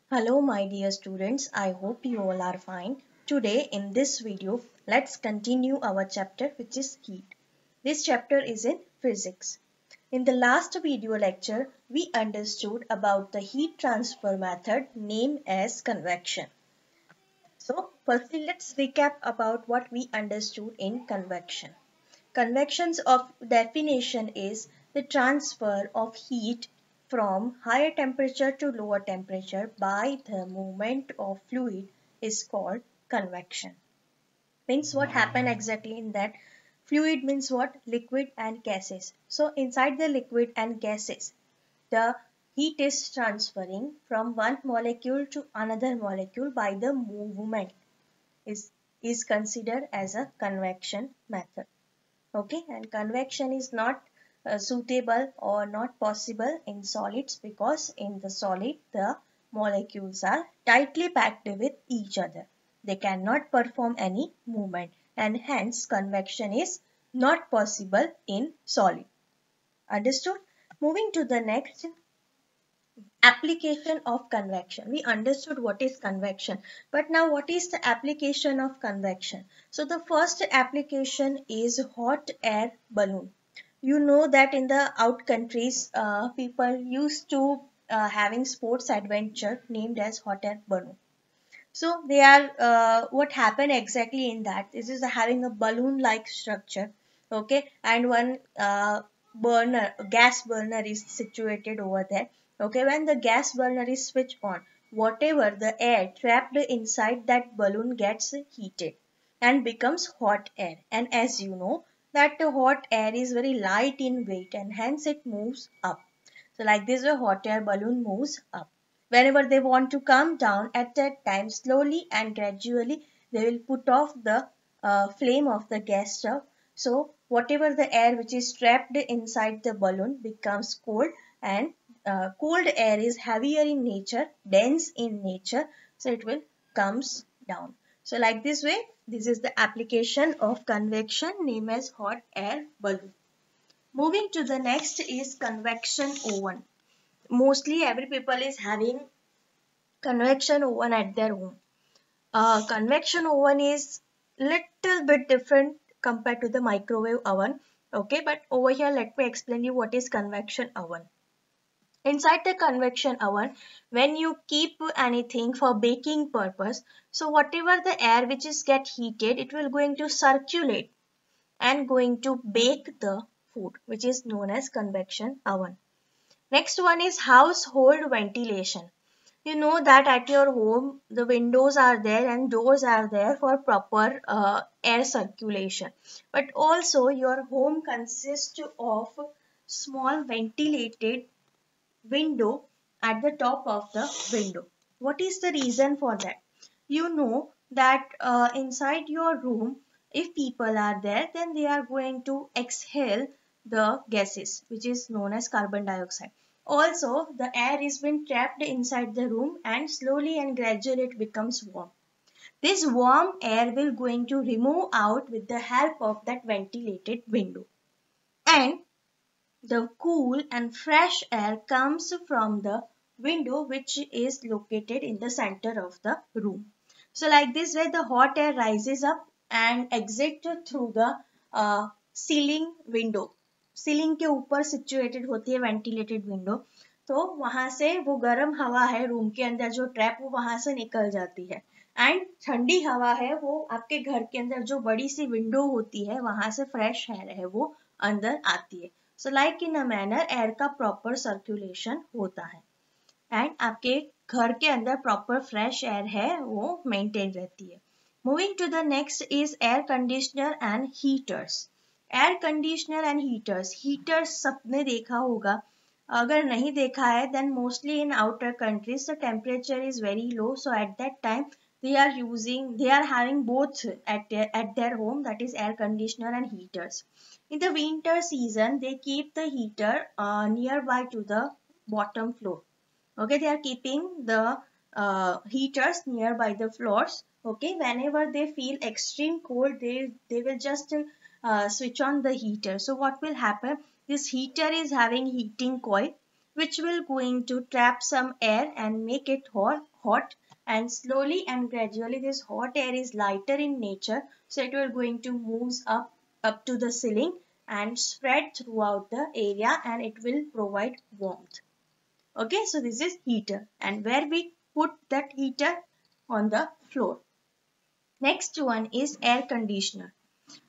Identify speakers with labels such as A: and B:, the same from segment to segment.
A: Hello my dear students, I hope you all are fine. Today in this video, let's continue our chapter which is heat. This chapter is in physics. In the last video lecture, we understood about the heat transfer method named as convection. So firstly, let's recap about what we understood in convection. Convection's of definition is the transfer of heat from higher temperature to lower temperature by the movement of fluid is called convection. Means what happened exactly in that? Fluid means what? Liquid and gases. So inside the liquid and gases, the heat is transferring from one molecule to another molecule by the movement is, is considered as a convection method. Okay, and convection is not suitable or not possible in solids because in the solid the molecules are tightly packed with each other. They cannot perform any movement and hence convection is not possible in solid. Understood? Moving to the next application of convection. We understood what is convection, but now what is the application of convection? So the first application is hot air balloon. You know that in the out countries, people used to having sports adventure named as hot air balloon. So they are what happened exactly in that? This is having a balloon like structure, okay, and one gas burner is situated over there. Okay, when the gas burner is switched on, whatever the air trapped inside that balloon gets heated and becomes hot air. And as you know that the hot air is very light in weight and hence it moves up. So like this, a hot air balloon moves up. Whenever they want to come down, at that time, slowly and gradually, they will put off the flame of the gas stove. So whatever the air which is trapped inside the balloon becomes cold, and cold air is heavier in nature, dense in nature, so it will comes down. So like this way, this is the application of convection named as hot air balloon. Moving to the next is convection oven. Mostly every people is having convection oven at their home. Convection oven is little bit different compared to the microwave oven. Okay, but over here let me explain you what is convection oven. Inside the convection oven, when you keep anything for baking purpose, so whatever the air which is get heated, it will going to circulate and going to bake the food, which is known as convection oven. Next one is household ventilation. You know that at your home the windows are there and doors are there for proper air circulation. But also your home consists of small ventilated window at the top of the window. What is the reason for that? You know that inside your room, if people are there, then they are going to exhale the gases, which is known as carbon dioxide. Also, the air is been trapped inside the room and slowly and gradually it becomes warm. This warm air will going to remove out with the help of that ventilated window. And the cool and fresh air comes from the window which is located in the center of the room. So like this way the hot air rises up and exit through the ceiling window. Ceiling के ऊपर situated होती है ventilated window, तो वहां से वो गर्म हवा है रूम के अंदर जो ट्रैप वो वहां से निकल जाती है एंड ठंडी हवा है वो आपके घर के अंदर जो बड़ी सी विंडो होती है वहां से फ्रेश एयर है वो अंदर आती है. So like in a manner air का प्रॉपर सर्कुलेशन होता है एंड आपके घर के अंदर प्रॉपर फ्रेश एयर है वो मेंटेन रहती है. Moving to the next is air conditioner and heaters. Air conditioner and heaters. Heaters सबने देखा होगा, अगर नहीं देखा है then mostly in outer countries the temperature is very low, so at that time they are having both at their home, that is air conditioner and heaters. In the winter season they keep the heater nearby to the bottom floor. Okay, they are keeping the heaters nearby the floors. Okay, whenever they feel extreme cold they will just switch on the heater. So what will happen, this heater is having heating coil which will going to trap some air and make it hot, and slowly and gradually this hot air is lighter in nature, so it will going to move up to the ceiling and spread throughout the area, and it will provide warmth. Okay, so this is heater, and where we put that heater? On the floor. Next one is air conditioner.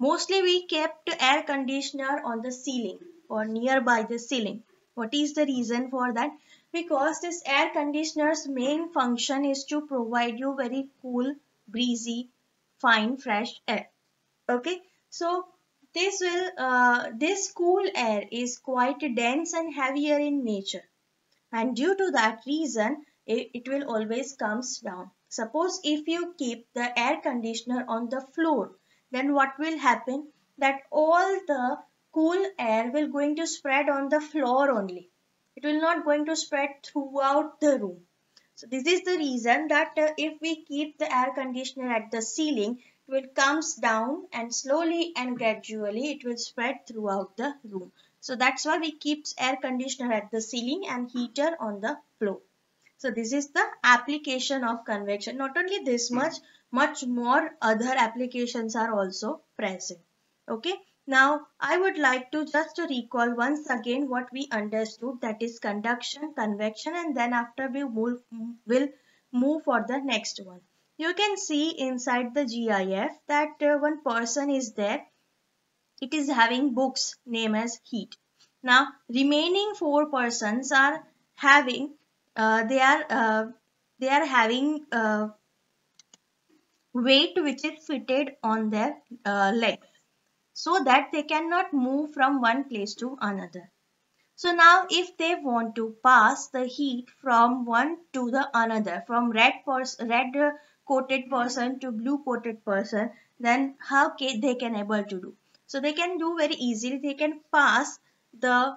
A: Mostly we kept air conditioner on the ceiling or nearby the ceiling. What is the reason for that? Because this air conditioner's main function is to provide you very cool, breezy, fine, fresh air. Okay, so this cool air is quite dense and heavier in nature, and due to that reason it will always comes down. Suppose if you keep the air conditioner on the floor, then what will happen? That all the cool air will going to spread on the floor only. It will not going to spread throughout the room. So this is the reason that if we keep the air conditioner at the ceiling, it will comes down and slowly and gradually it will spread throughout the room. So that's why we keep air conditioner at the ceiling and heater on the floor. So this is the application of convection. Not only this much more other applications are also present. Okay. Now I would like to just to recall once again what we understood, that is conduction, convection, and then after we will move for the next one. You can see inside the GIF that one person is there. It is having books named as heat. Now remaining 4 persons are having they are having weight which is fitted on their legs, so that they cannot move from one place to another. So now if they want to pass the heat from one to the another, from red coated person to blue coated person, then how they can able to do? So they can do very easily. They can pass the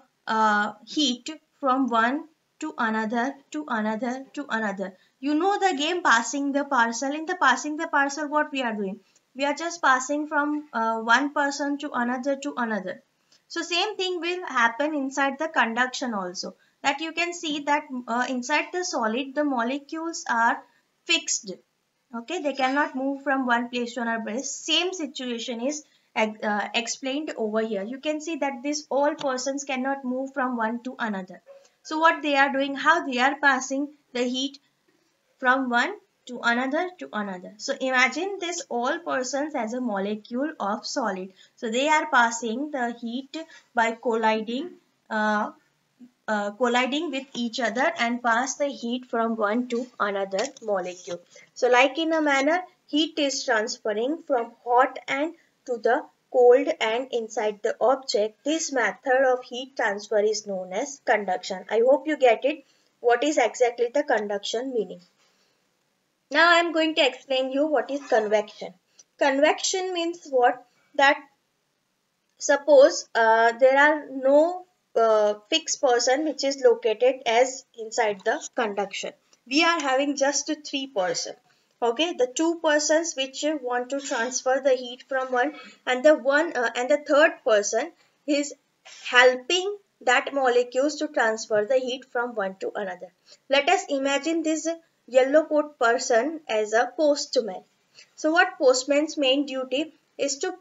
A: heat from one to another to another to another. You know the game passing the parcel. In the passing the parcel, what we are doing? We are just passing from one person to another. So same thing will happen inside the conduction also. That you can see that inside the solid the molecules are fixed. Okay, they cannot move from one place to another place. Same situation is explained over here. You can see that these all persons cannot move from one to another. So what they are doing? How they are passing the heat from one to another to another. So imagine this all persons as a molecule of solid. So they are passing the heat by colliding with each other and pass the heat from one to another molecule. So like in a manner, heat is transferring from hot end to the cold end inside the object. This method of heat transfer is known as conduction. I hope you get it. What is exactly the conduction meaning? Now I am going to explain you what is convection. Convection means what? That suppose there are no fixed person which is located as inside the conduction. We are having just 3 persons. Okay, the 2 persons which want to transfer the heat from one, and the third person is helping that molecules to transfer the heat from one to another. Let us imagine this yellow coat person as a postman. So what postman's main duty is to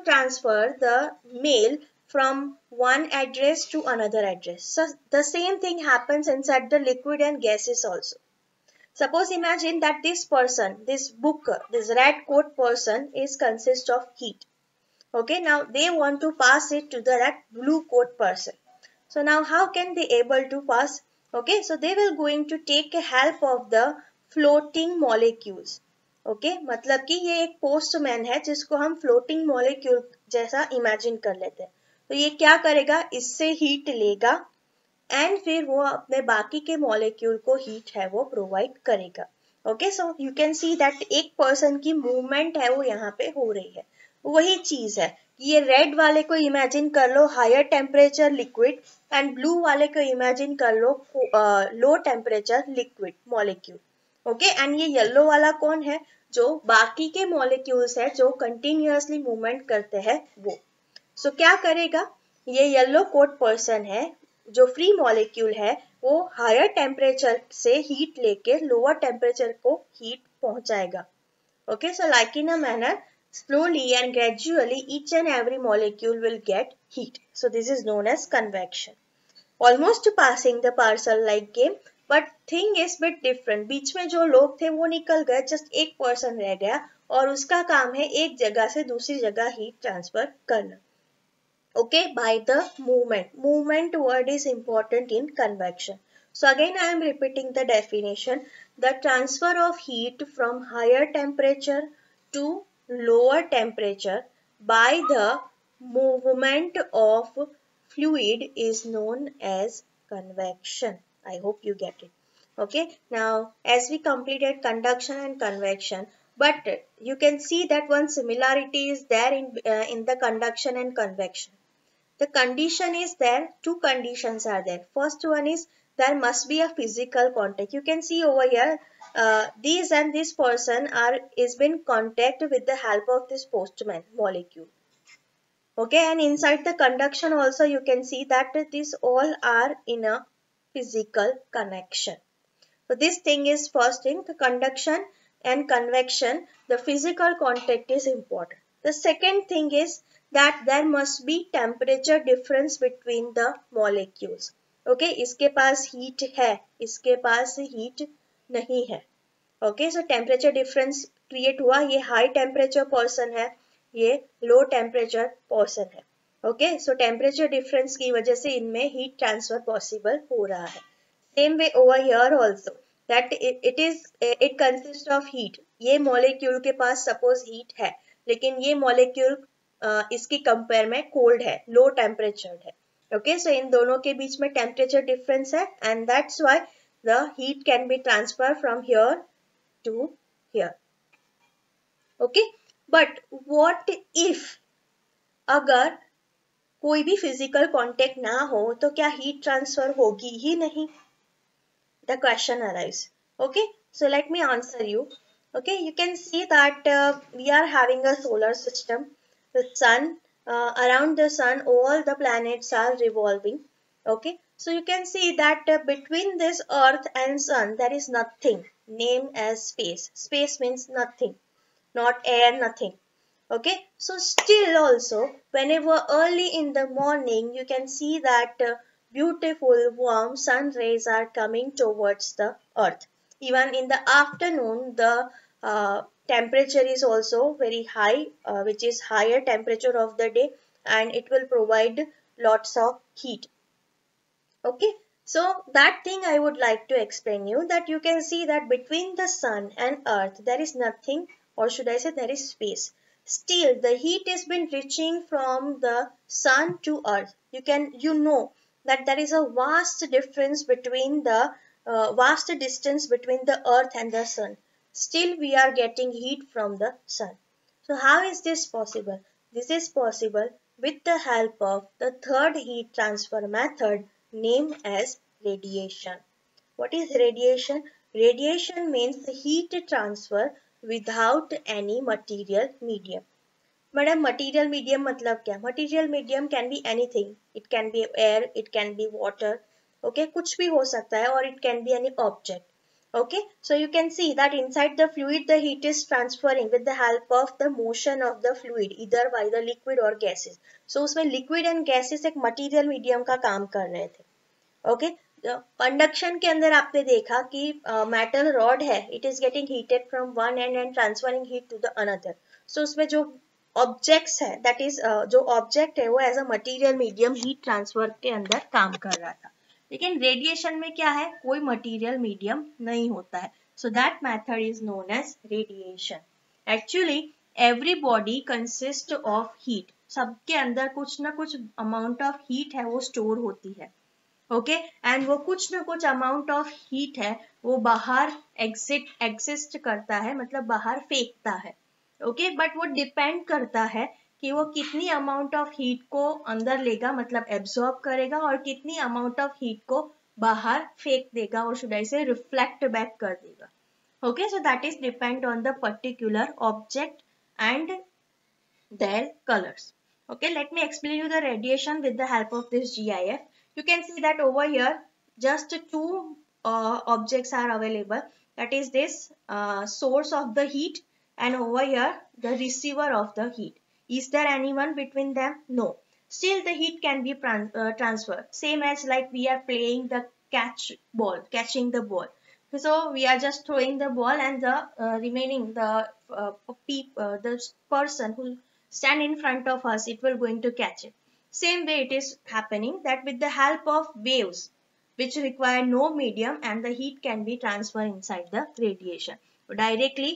A: transfer the mail from one address to another address. So the same thing happens inside the liquid and gases also. Suppose imagine that this person, this booker, this red coat person is consist of heat. Okay, now they want to pass it to the red blue coat person. So now how can they able to pass? Okay, so they will going to take help of the floating molecules. Okay मतलब कि ये एक postman है जिसको हम floating molecule जैसा imagine कर लेते हैं. तो ये क्या करेगा? इससे हीट लेगा एंड फिर वो अपने बाकी के मॉलिक्यूल को हीट है वो प्रोवाइड करेगा. Okay, so you can see that एक पर्सन की मूवमेंट है वो यहाँ पे हो रही है. वही चीज है. ये रेड वाले को इमेजिन कर लो higher temperature liquid and blue वाले को इमेजिन कर लो low temperature liquid molecule. Okay, and ये येलो वाला कौन है? जो बाकी के मॉलिक्यूल्स है जो कंटिन्यूअसली मूवमेंट करते हैं वो. सो क्या करेगा? ये येलो कोट पर्सन है जो फ्री मॉलिक्यूल है वो हायर टेम्परेचर से हीट लेके लोअर टेम्परेचर को हीट पहुंचाएगा. Okay, so like in a manner, slowly and gradually each and every molecule will get heat. So this is known as convection. Almost passing the parcel like game, but thing is bit different. बीच में जो लोग थे वो निकल गए, just एक person रह गया और उसका काम है एक जगह से दूसरी जगह heat transfer करना. Okay, by the movement. Movement word is important in convection. So again I am repeating the definition. The transfer of heat from higher temperature to lower temperature by the movement of fluid is known as convection. I hope you get it. Okay, now as we completed conduction and convection, but you can see that one similarity is there in the conduction and convection. The condition is there, two conditions are there. First one is there must be a physical contact. You can see over here, these and this person is been contact with the help of this postman molecule. Okay, and inside the conduction also you can see that these all are in a physical connection. So this thing is first thing, the conduction and convection, the physical contact is important. The second thing is that there must be temperature difference between the molecules. Okay, इसके पास heat है, इसके पास heat नहीं है. Okay, so temperature difference create हुआ, ये high temperature person है, ये low temperature person है. Okay, so temperature difference की वजह से इनमें heat transfer possible हो रहा है. Same way over here also, that it consists of heat. ये molecule के पास suppose heat है, लेकिन ये molecule इसकी compare में cold है, low temperature है. Okay, so इन दोनों के बीच में temperature difference है, and that's why the heat can be transferred from here to here. Okay, but what if अगर कोई भी physical contact ना हो तो क्या heat transfer होगी ही नहीं? The question arises. Okay, so let me answer you. Okay, you can see that we are having a solar system. The sun, around the sun, all the planets are revolving. Okay, so you can see that between this earth and sun there is nothing named as space. Space means nothing, not air, nothing. Okay, so still also whenever early in the morning you can see that beautiful warm sun rays are coming towards the earth. Even in the afternoon the temperature is also very high, which is higher temperature of the day, and it will provide lots of heat. Okay, so that thing I would like to explain you, that you can see that between the sun and earth there is nothing, or should I say there is space. Still the heat has been reaching from the sun to earth. You know that there is a vast difference between the vast distance between the earth and the sun. Still we are getting heat from the sun. So how is this possible? This is possible with the help of the third heat transfer method named as radiation. What is radiation? Radiation means the heat transfer without any material medium. Madam, material medium मतलब क्या? Material medium can be anything. It can be air, it can be water. Okay, कुछ भी हो सकता है, or it can be any object. Okay, so you can see that inside the fluid the heat is transferring with the help of the motion of the fluid, either by the liquid or gases. So उसमें liquid and gases एक material medium का काम कर रहे थे. Okay, conduction के अंदर आपने देखा कि मेटल रॉड है, it is getting heated from one end and transferring heat to the another. So उसमें जो ऑब्जेक्ट्स है, दैट इज जो ऑब्जेक्ट है वो as a material medium heat transfer के अंदर काम कर रहा था. लेकिन रेडिएशन में क्या है, कोई मटेरियल मीडियम नहीं होता है. So that method is known as radiation. Actually every body consist of heat. सबके अंदर कुछ ना कुछ अमाउंट ऑफ हीट है वो स्टोर होती है. ओके, एंड वो कुछ ना कुछ अमाउंट ऑफ हीट है वो बाहर एग्जिस्ट करता है, मतलब बाहर फेंकता है. ओके, बट वो डिपेंड करता है कि वो कितनी अमाउंट ऑफ हीट को अंदर लेगा, मतलब एब्जॉर्ब करेगा, और कितनी अमाउंट ऑफ हीट को बाहर फेंक देगा, और शुड आई से रिफ्लेक्ट बैक कर देगा. Okay, so that is depend on the particular object and their colors. Okay, let me explain you the radiation with the help of this GIF. You can see that over here just two objects are available, that is this source of the heat and over here the receiver of the heat. Is there anyone between them? No. Still the heat can be transferred, same as like we are playing the catching the ball. So we are just throwing the ball and the remaining the person who stand in front of us, it will going to catch it. Same way it is happening that with the help of waves which require no medium and the heat can be transferred inside the radiation. तो directly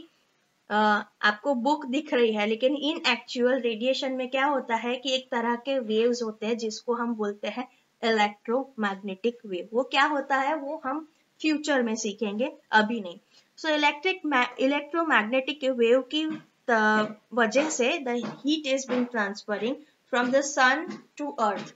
A: आपको book दिख रही है लेकिन इन actual radiation में क्या होता है कि एक तरह के वेव्स होते हैं जिसको हम बोलते हैं इलेक्ट्रोमैग्नेटिक वेव. वो क्या होता है वो हम फ्यूचर में सीखेंगे, अभी नहीं. सो इलेक्ट्रोमैग्नेटिक वेव की वजह से the heat is being transferring from the sun to earth.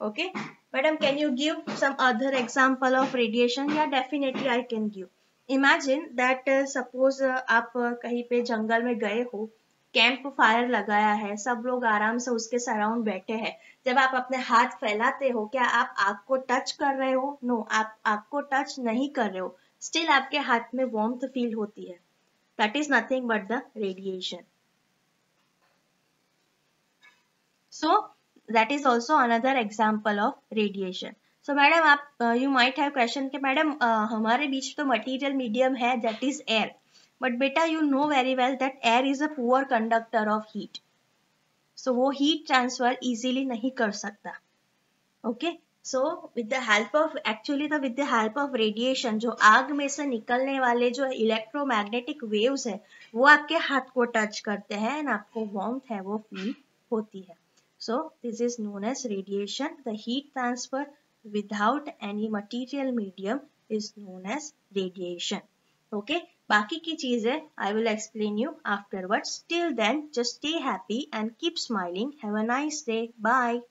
A: Okay, madam, can you give some other example of radiation? Yeah, definitely I can give. Imagine that suppose आप कहीं पे जंगल में गए हो, कैंप फायर लगाया है, सब लोग आराम से उसके सराउंड बैठे हैं. जब आप अपने हाथ फैलाते हो, क्या आप आग को टच कर रहे हो? नो, आप आग को टच नहीं कर रहे हो. स्टिल आपके हाथ में वार्मथ फील होती है. That is nothing but the radiation. So that is also another example of radiation. So madam आप you might have question कि madam हमारे बीच तो material medium है that is air, but beta you know very well that air is a poor conductor of heat. So वो heat transfer easily नहीं कर सकता. Okay, so with the help of with the help of radiation जो आग में से निकलने वाले जो electromagnetic waves है वो आपके हाथ को टच करते हैं and आपको warmth है वो फील होती है. So this is known as radiation. The heat transfer without any material medium is known as radiation. Okay, बाकी की चीजें I will explain you afterwards. Till then, just stay happy and keep smiling. Have a nice day. Bye.